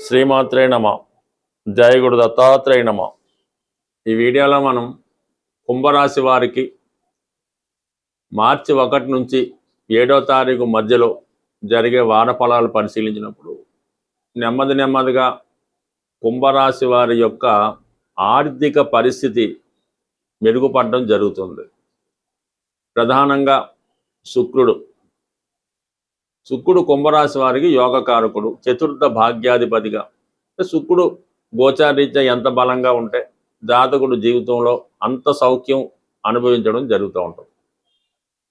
శ్రీమాత్రే నమ. జయ గురు దత్తాత్రేయ నమ. ఈ వీడియోలో మనం కుంభరాశి వారికి మార్చి 1 నుంచి 7వ తారీఖు మధ్యలో జరిగే వార ఫలాలు పరిశీలించినప్పుడు నెమ్మదిగా కుంభరాశి వారి యొక్క ఆర్థిక పరిస్థితి మెరుగుపడడం జరుగుతుంది. ప్రధానంగా శుక్రుడు కుంభరాశి వారికి యోగకారకుడు, చతుర్థ భాగ్యాధిపతిగా. శుక్రుడు గోచారీత్యా ఎంత బలంగా ఉంటే జాతకుడు జీవితంలో అంత సౌఖ్యం అనుభవించడం జరుగుతూ ఉంటుంది.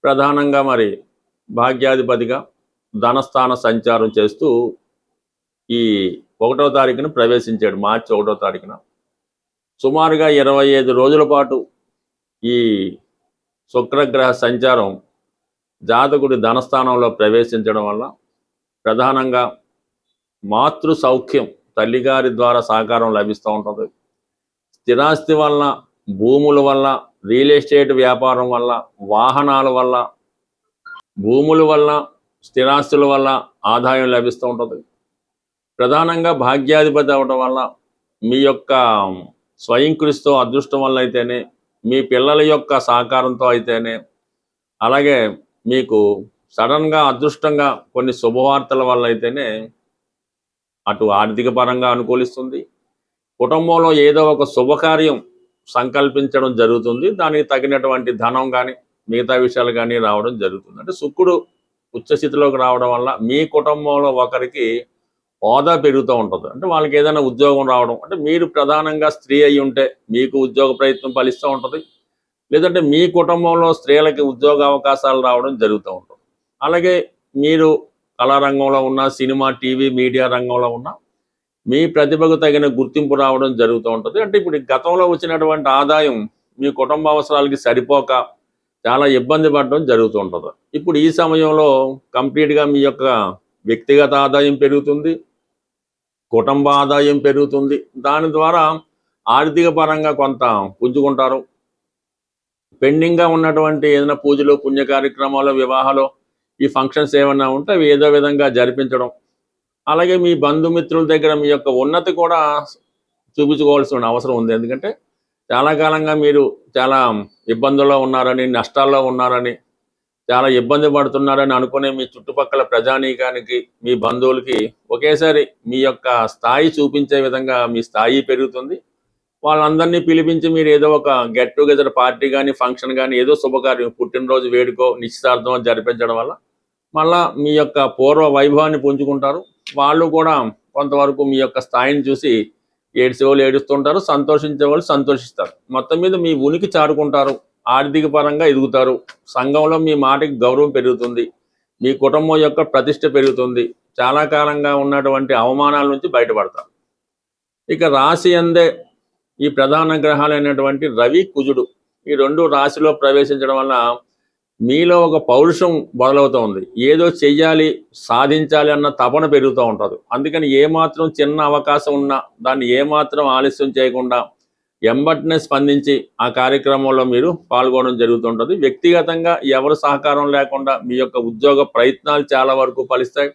ప్రధానంగా మరి భాగ్యాధిపతిగా ధనస్థాన సంచారం చేస్తూ ఈ 1వ తారీఖున ప్రవేశించాడు. మార్చి 1వ తారీఖున సుమారుగా 25 రోజుల పాటు ఈ శుక్రగ్రహ సంచారం జాతకుడి ధనస్థానంలో ప్రవేశించడం వల్ల ప్రధానంగా మాతృ సౌఖ్యం, తల్లిగారి ద్వారా సహకారం లభిస్తూ ఉంటుంది. స్థిరాస్తి వల్ల, భూముల వల్ల, రియల్ ఎస్టేట్ వ్యాపారం వల్ల, వాహనాల వల్ల, భూముల వల్ల, స్థిరాస్తుల వల్ల ఆదాయం లభిస్తూ ఉంటుంది. ప్రధానంగా భాగ్యాధిపతి అవడం వల్ల మీ యొక్క స్వయం కృషితో, అదృష్టం వల్ల అయితేనే, మీ పిల్లల యొక్క సహకారంతో అయితేనే, అలాగే మీకు సడన్గా అదృష్టంగా కొన్ని శుభవార్తల వల్ల అయితేనే అటు ఆర్థిక పరంగా అనుకూలిస్తుంది. కుటుంబంలో ఏదో ఒక శుభకార్యం సంకల్పించడం జరుగుతుంది. దానికి తగినటువంటి ధనం కానీ మిగతా విషయాలు కానీ రావడం జరుగుతుంది. అంటే శుక్రుడు ఉచ్చస్థితిలోకి రావడం వల్ల మీ కుటుంబంలో ఒకరికి హోదా పెరుగుతూ ఉంటుంది. అంటే వాళ్ళకి ఏదైనా ఉద్యోగం రావడం, అంటే మీరు ప్రధానంగా స్త్రీ అయి ఉంటే మీకు ఉద్యోగ ప్రయత్నం ఫలిస్తూ ఉంటుంది. లేదంటే మీ కుటుంబంలో స్త్రీలకి ఉద్యోగ అవకాశాలు రావడం జరుగుతూ ఉంటుంది. అలాగే మీరు కళారంగంలో ఉన్న, సినిమా, టీవీ, మీడియా రంగంలో ఉన్న మీ ప్రతిభకు తగిన గుర్తింపు రావడం జరుగుతూ ఉంటుంది. అంటే ఇప్పుడు గతంలో వచ్చినటువంటి ఆదాయం మీ కుటుంబ అవసరాలకి సరిపోక చాలా ఇబ్బంది పడడం జరుగుతూ ఉంటుంది. ఇప్పుడు ఈ సమయంలో కంప్లీట్గా మీ యొక్క వ్యక్తిగత ఆదాయం పెరుగుతుంది, కుటుంబ ఆదాయం పెరుగుతుంది. దాని ద్వారా ఆర్థిక పరంగా కొంత పుంజుకుంటారు. పెండింగ్గా ఉన్నటువంటి ఏదైనా పూజలు, పుణ్య కార్యక్రమాలు, వివాహాలు, ఈ ఫంక్షన్స్ ఏమన్నా ఉంటే అవి ఏదో విధంగా జరిపించడం, అలాగే మీ బంధుమిత్రుల దగ్గర మీ యొక్క ఉన్నతి కూడా చూపించుకోవాల్సిన అవసరం ఉంది. ఎందుకంటే చాలా కాలంగా మీరు చాలా ఇబ్బందుల్లో ఉన్నారని, నష్టాల్లో ఉన్నారని, చాలా ఇబ్బంది పడుతున్నారని అనుకునే మీ చుట్టుపక్కల ప్రజానీకానికి, మీ బంధువులకి ఒకేసారి మీ యొక్క స్థాయి చూపించే విధంగా మీ స్థాయి పెరుగుతుంది. వాళ్ళందరినీ పిలిపించి మీరు ఏదో ఒక గెట్ టుగెదర్ పార్టీ కానీ, ఫంక్షన్ కానీ, ఏదో శుభకార్యం, పుట్టినరోజు వేడుకో, నిశ్చితార్థం జరిపించడం వల్ల మళ్ళా మీ యొక్క పూర్వ వైభవాన్ని పుంజుకుంటారు. వాళ్ళు కూడా కొంతవరకు మీ యొక్క స్థాయిని చూసి ఏడ్చేవాళ్ళు ఏడుస్తుంటారు, సంతోషించే వాళ్ళు సంతోషిస్తారు. మొత్తం మీద మీ ఉనికి చాటుకుంటారు, ఆర్థిక పరంగా ఎదుగుతారు. సంఘంలో మీ మాటకి గౌరవం పెరుగుతుంది, మీ కుటుంబం యొక్క ప్రతిష్ట పెరుగుతుంది. చాలా కాలంగా ఉన్నటువంటి అవమానాల నుంచి బయటపడతారు. ఇక రాశి అందే ఈ ప్రధాన గ్రహాలైనటువంటి రవి, కుజుడు ఈ 2 రాశిలో ప్రవేశించడం వల్ల మీలో ఒక పౌరుషం మొదలవుతుంది. ఏదో చెయ్యాలి, సాధించాలి అన్న తపన పెరుగుతూ ఉంటుంది. అందుకని ఏమాత్రం చిన్న అవకాశం ఉన్నా దాన్ని ఏమాత్రం ఆలస్యం చేయకుండా ఎంబటినే స్పందించి ఆ కార్యక్రమంలో మీరు పాల్గొనడం జరుగుతుంటుంది. వ్యక్తిగతంగా ఎవరు సహకారం లేకుండా మీ యొక్క ఉద్యోగ ప్రయత్నాలు చాలా వరకు ఫలిస్తాయి.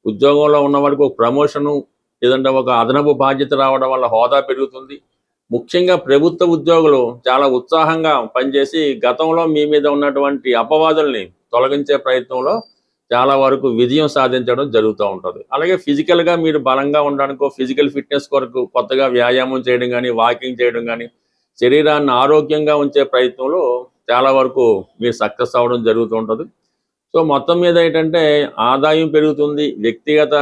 ఉద్యోగంలో ఉన్న వరకు ఒక ప్రమోషను, లేదంటే ఒక అదనపు బాధ్యత రావడం వల్ల హోదా పెరుగుతుంది. ముఖ్యంగా ప్రభుత్వ ఉద్యోగులు చాలా ఉత్సాహంగా పనిచేసి గతంలో మీ మీద ఉన్నటువంటి అపవాదుల్ని తొలగించే ప్రయత్నంలో చాలా వరకు విజయం సాధించడం జరుగుతూ ఉంటుంది. అలాగే ఫిజికల్గా మీరు బలంగా ఉండడానికో, ఫిజికల్ ఫిట్నెస్ కొరకు కొత్తగా వ్యాయామం చేయడం కానీ, వాకింగ్ చేయడం కానీ, శరీరాన్ని ఆరోగ్యంగా ఉంచే ప్రయత్నంలో చాలా వరకు మీరు సక్సెస్ అవ్వడం జరుగుతూ ఉంటుంది. సో మొత్తం మీద ఏంటంటే ఆదాయం పెరుగుతుంది, వ్యక్తిగత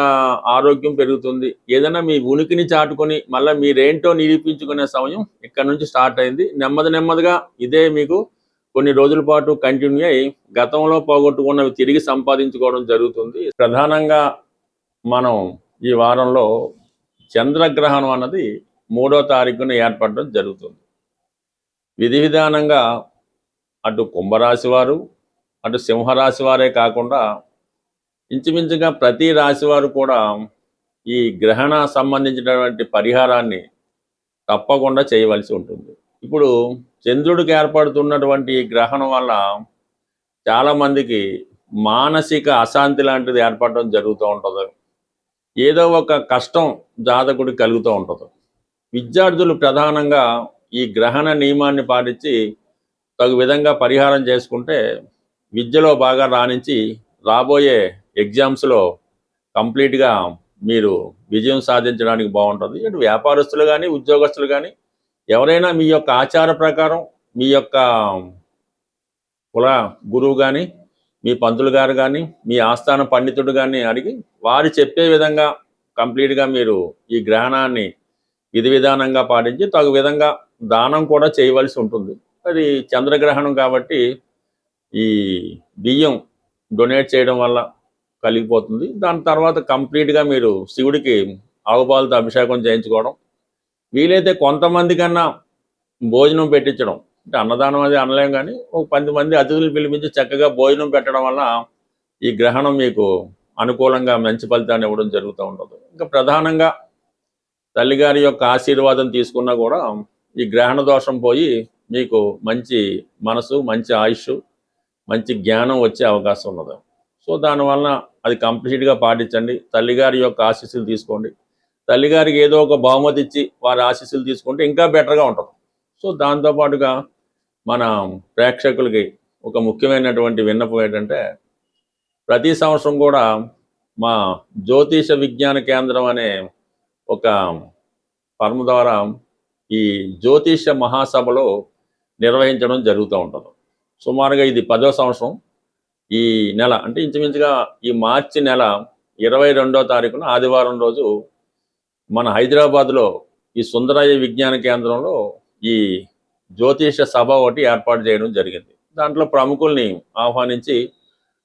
ఆరోగ్యం పెరుగుతుంది. ఏదైనా మీ ఉనికిని చాటుకొని మళ్ళీ మీరేంటో నిరూపించుకునే సమయం ఇక్కడ నుంచి స్టార్ట్ అయింది. నెమ్మదిగా ఇదే మీకు కొన్ని రోజుల పాటు కంటిన్యూ అయ్యి గతంలో పోగొట్టుకున్నవి తిరిగి సంపాదించుకోవడం జరుగుతుంది. ప్రధానంగా మనం ఈ వారంలో చంద్రగ్రహణం అన్నది 3వ తారీఖున ఏర్పడడం జరుగుతుంది. విధి విధానంగా అటు కుంభరాశి వారు, అటు సింహరాశి వారే కాకుండా ఇంచుమించుగా ప్రతి రాశి వారు కూడా ఈ గ్రహణ సంబంధించినటువంటి పరిహారాన్ని తప్పకుండా చేయవలసి ఉంటుంది. ఇప్పుడు చంద్రుడికి ఏర్పడుతున్నటువంటి ఈ గ్రహణం వల్ల చాలామందికి మానసిక అశాంతి లాంటిది ఏర్పడడం జరుగుతూ ఉంటుంది. ఏదో ఒక కష్టం జాతకుడికి కలుగుతూ ఉంటుంది. విద్యార్థులు ప్రధానంగా ఈ గ్రహణ నియమాన్ని పాటించి తగు విధంగా పరిహారం చేసుకుంటే విద్యలో బాగా రాణించి రాబోయే ఎగ్జామ్స్లో కంప్లీట్గా మీరు విజయం సాధించడానికి బాగుంటుంది. ఇటు వ్యాపారస్తులు కానీ ఉద్యోగస్తులు కానీ ఎవరైనా మీ యొక్క ఆచార ప్రకారం మీ యొక్క కుల గురువు కానీ మీ పంతులు గారు కానీ మీ ఆస్థాన పండితుడు కానీ అడిగి వారు చెప్పే విధంగా కంప్లీట్గా మీరు ఈ గ్రహణాన్ని విధి విధానంగా పాటించి తగు విధంగా దానం కూడా చేయవలసి ఉంటుంది. అది చంద్రగ్రహణం కాబట్టి ఈ బియ్యం డొనేట్ చేయడం వల్ల కలిగిపోతుంది. దాని తర్వాత కంప్లీట్గా మీరు శివుడికి ఆవుపాలతో అభిషేకం చేయించుకోవడం, వీలైతే కొంతమంది కన్నా భోజనం పెట్టించడం, అంటే అన్నదానం అది అనలేం కానీ ఒక 10 మంది అతిథులు పిలిపించి చక్కగా భోజనం పెట్టడం వల్ల ఈ గ్రహణం మీకు అనుకూలంగా మంచి ఫలితాన్ని ఇవ్వడం జరుగుతూ ఉంటుంది. ఇంకా ప్రధానంగా తల్లిగారి యొక్క ఆశీర్వాదం తీసుకున్నా కూడా ఈ గ్రహణ దోషం పోయి మీకు మంచి మనసు, మంచి ఆయుష్, మంచి జ్ఞానం వచ్చే అవకాశం ఉన్నది. సో దానివల్ల అది కంప్లీట్గా పాటించండి. తల్లిగారి యొక్క ఆశీస్సులు తీసుకోండి. తల్లిగారికి ఏదో ఒక బహుమతి ఇచ్చి వారి ఆశీస్సులు తీసుకుంటే ఇంకా బెటర్గా ఉంటుంది. సో దాంతోపాటుగా మన ప్రేక్షకులకి ఒక ముఖ్యమైనటువంటి విన్నపం ఏంటంటే, ప్రతి సంవత్సరం కూడా మా జ్యోతిష విజ్ఞాన కేంద్రం అనే ఒక ఫర్మ్ ద్వారా ఈ జ్యోతిష మహాసభలో నిర్వహించడం జరుగుతూ ఉంటుంది. సుమారుగా ఇది 10వ సంవత్సరం. ఈ నెల అంటే ఇంచుమించుగా ఈ మార్చి నెల 22వ తారీఖున ఆదివారం రోజు మన హైదరాబాద్లో ఈ సుందరయ్య విజ్ఞాన కేంద్రంలో ఈ జ్యోతిష సభ ఒకటి ఏర్పాటు చేయడం జరిగింది. దాంట్లో ప్రముఖుల్ని ఆహ్వానించి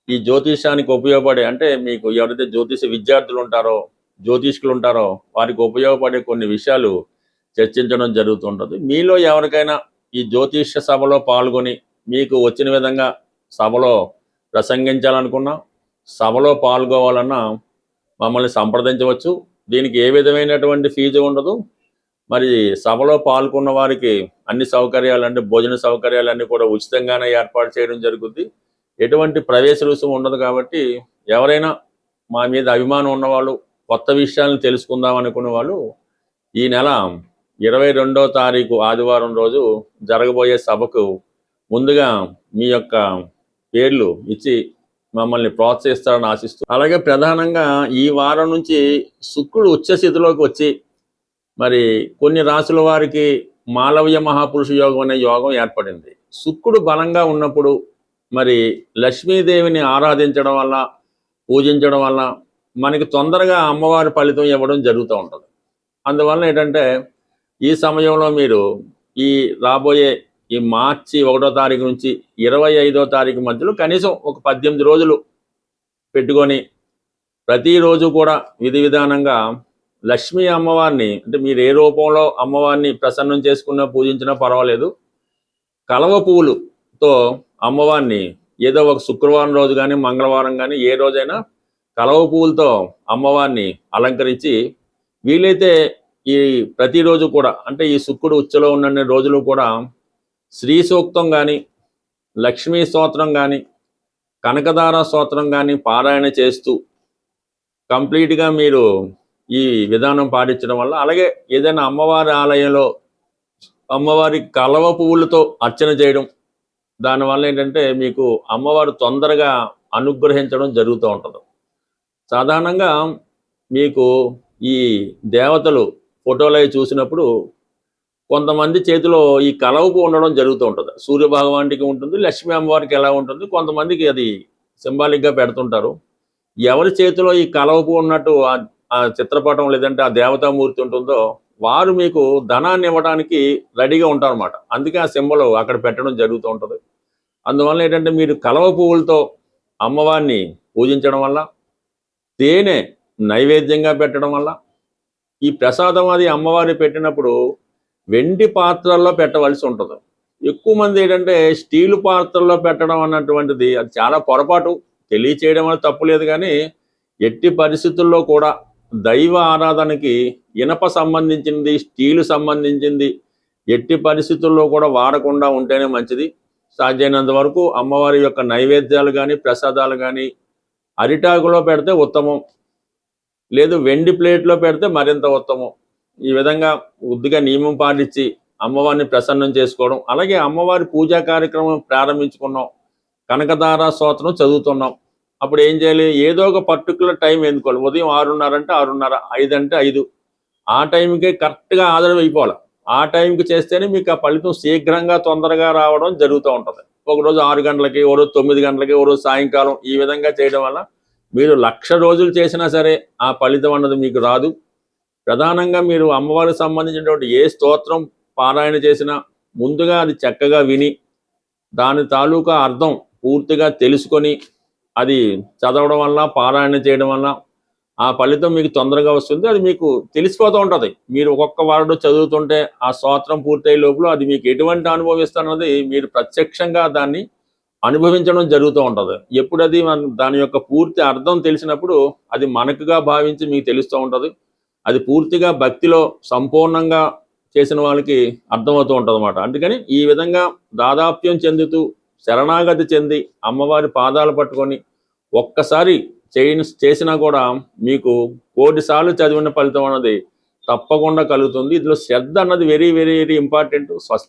ఈ జ్యోతిషానికి ఉపయోగపడే, అంటే మీకు ఎవరైతే జ్యోతిష విద్యార్థులు ఉంటారో, జ్యోతిష్కులు ఉంటారో వారికి ఉపయోగపడే కొన్ని విషయాలు చర్చించడం జరుగుతుంటుంది. మీలో ఎవరికైనా ఈ జ్యోతిష సభలో పాల్గొని మీకు వచ్చిన విధంగా సభలో ప్రసంగించాలనుకున్నా, సభలో పాల్గొవాలన్నా మమ్మల్ని సంప్రదించవచ్చు. దీనికి ఏ విధమైనటువంటి ఫీజు ఉండదు. మరి సభలో పాల్గొన్న వారికి అన్ని సౌకర్యాలు, అంటే భోజన సౌకర్యాలన్నీ కూడా ఉచితంగానే ఏర్పాటు చేయడం జరుగుద్ది. ఎటువంటి ప్రవేశ రుసుము ఉండదు. కాబట్టి ఎవరైనా మా మీద అభిమానం ఉన్నవాళ్ళు, కొత్త విషయాలను తెలుసుకుందాం అనుకునే వాళ్ళు ఈ నెల 22వ తారీఖు ఆదివారం రోజు జరగబోయే సభకు ముందుగా మీ యొక్క పేర్లు ఇచ్చి మమ్మల్ని ప్రోత్సహిస్తారని ఆశిస్తూ, అలాగే ప్రధానంగా ఈ వారం నుంచి శుక్రుడు ఉచ్చస్థితిలోకి వచ్చి మరి కొన్ని రాసుల వారికి మాలవ్య మహాపురుష యోగం అనే యోగం ఏర్పడింది. శుక్రుడు బలంగా ఉన్నప్పుడు మరి లక్ష్మీదేవిని ఆరాధించడం వల్ల, పూజించడం వల్ల మనకి తొందరగా అమ్మవారి ఫలితం ఇవ్వడం జరుగుతూ ఉంటుంది. అందువల్ల ఏంటంటే ఈ సమయంలో మీరు ఈ రాబోయే ఈ మార్చి 1వ తారీఖు నుంచి 25వ తారీఖు మధ్యలో కనీసం ఒక 18 రోజులు పెట్టుకొని ప్రతిరోజు కూడా విధి విధానంగా లక్ష్మీ అమ్మవారిని, అంటే మీరు ఏ రూపంలో అమ్మవారిని ప్రసన్నం చేసుకున్నా పూజించినా పర్వాలేదు, కలవ పువ్వులతో అమ్మవారిని ఏదో ఒక శుక్రవారం రోజు కానీ మంగళవారం కానీ ఏ రోజైనా కలవ పువ్వులతో అమ్మవారిని అలంకరించి, వీలైతే ఈ ప్రతిరోజు కూడా, అంటే ఈ శుక్రుడు ఉచ్చలో ఉన్న రోజులు కూడా శ్రీ సూక్తం కానీ, లక్ష్మీ స్తోత్రం కానీ, కనకదార స్తోత్రం కానీ పారాయణ చేస్తూ కంప్లీట్గా మీరు ఈ విధానం పాటించడం వల్ల, అలాగే ఏదైనా అమ్మవారి ఆలయంలో అమ్మవారి కలవ పువ్వులతో అర్చన చేయడం, దానివల్ల ఏంటంటే మీకు అమ్మవారు తొందరగా అనుగ్రహించడం జరుగుతూ ఉంటుంది. సాధారణంగా మీకు ఈ దేవతలు ఫోటోలు అవి చూసినప్పుడు కొంతమంది చేతిలో ఈ కలవ పువ్వు ఉండడం జరుగుతూ ఉంటుంది. సూర్య భగవానికి ఉంటుంది, లక్ష్మీ అమ్మవారికి ఎలా ఉంటుంది, కొంతమందికి అది సింబాలిక్గా పెడుతుంటారు. ఎవరి చేతిలో ఈ కలవ పువ్వు ఉన్నట్టు ఆ చిత్రపటం లేదంటే ఆ దేవతామూర్తి ఉంటుందో వారు మీకు ధనాన్ని ఇవ్వడానికి రెడీగా ఉంటారు అన్నమాట. అందుకే ఆ సింబల్ అక్కడ పెట్టడం జరుగుతూ ఉంటుంది. అందువల్ల ఏంటంటే మీరు కలవ పువ్వులతో అమ్మవారిని పూజించడం వల్ల, తేనె నైవేద్యంగా పెట్టడం వల్ల, ఈ ప్రసాదం అది అమ్మవారిని పెట్టినప్పుడు వెండి పాత్రల్లో పెట్టవలసి ఉంటుంది. ఎక్కువ మంది ఏంటంటే స్టీలు పాత్రల్లో పెట్టడం అన్నటువంటిది అది చాలా పొరపాటు. తెలియచేయడం వల్ల తప్పు లేదు, కానీ ఎట్టి పరిస్థితుల్లో కూడా దైవ ఆరాధనకి ఇనప సంబంధించింది, స్టీలు సంబంధించింది ఎట్టి పరిస్థితుల్లో కూడా వాడకుండా ఉంటేనే మంచిది. సాధ్యమైనంత వరకు అమ్మవారి యొక్క నైవేద్యాలు కానీ ప్రసాదాలు కానీ అరిటాకులో పెడితే ఉత్తమం. లేదు వెండి ప్లేట్లో పెడితే మరింత ఉత్తమం. ఈ విధంగా బుద్ధిగా నియమం పాటించి అమ్మవారిని ప్రసన్నం చేసుకోవడం. అలాగే అమ్మవారి పూజా కార్యక్రమం ప్రారంభించుకున్నాం, కనకదార స్తోత్రం చదువుతున్నాం. అప్పుడు ఏం చేయాలి? ఏదో ఒక పర్టికులర్ టైం ఎన్నుకోవాలి. ఉదయం 6:30 అంటే 6:30, 5 అంటే 5. ఆ టైంకే కరెక్ట్గా హాజరు అయిపోవాలి. ఆ టైంకి చేస్తేనే మీకు ఆ ఫలితం శీఘ్రంగా తొందరగా రావడం జరుగుతూ ఉంటుంది. ఒకరోజు 6 గంటలకి, ఓ రోజు 9 గంటలకి, ఓ రోజు సాయంకాలం, ఈ విధంగా చేయడం వల్ల మీరు 1,00,000 రోజులు చేసినా సరే ఆ ఫలితం అన్నది మీకు రాదు. ప్రధానంగా మీరు అమ్మవారికి సంబంధించినటువంటి ఏ స్తోత్రం పారాయణ చేసినా ముందుగా అది చక్కగా విని దాని తాలూకా అర్థం పూర్తిగా తెలుసుకొని అది చదవడం వల్ల, పారాయణ చేయడం వల్ల ఆ ఫలితం మీకు తొందరగా వస్తుంది. అది మీకు తెలిసిపోతూ ఉంటుంది. మీరు ఒక్కొక్క వాడు చదువుతుంటే ఆ స్తోత్రం పూర్తయ్యే లోపల అది మీకు ఎటువంటి అనుభవం ఇస్తున్నది మీరు ప్రత్యక్షంగా దాన్ని అనుభవించడం జరుగుతూ ఉంటుంది. ఎప్పుడది దాని యొక్క పూర్తి అర్థం తెలిసినప్పుడు అది మనకుగా భావించి మీకు తెలుస్తూ ఉంటుంది. అది పూర్తిగా భక్తిలో సంపూర్ణంగా చేసిన వాళ్ళకి అర్థమవుతూ ఉంటుంది అన్నమాట. అందుకని ఈ విధంగా దాదాప్యం చెందుతూ శరణాగతి చెంది అమ్మవారి పాదాలు పట్టుకొని ఒక్కసారి చేసినా కూడా మీకు 1,000 సార్లు చదివిన ఫలితం అన్నది తప్పకుండా కలుగుతుంది. ఇందులో శ్రద్ధ అన్నది వెరీ వెరీ వెరీ ఇంపార్టెంట్. స్వస్తి.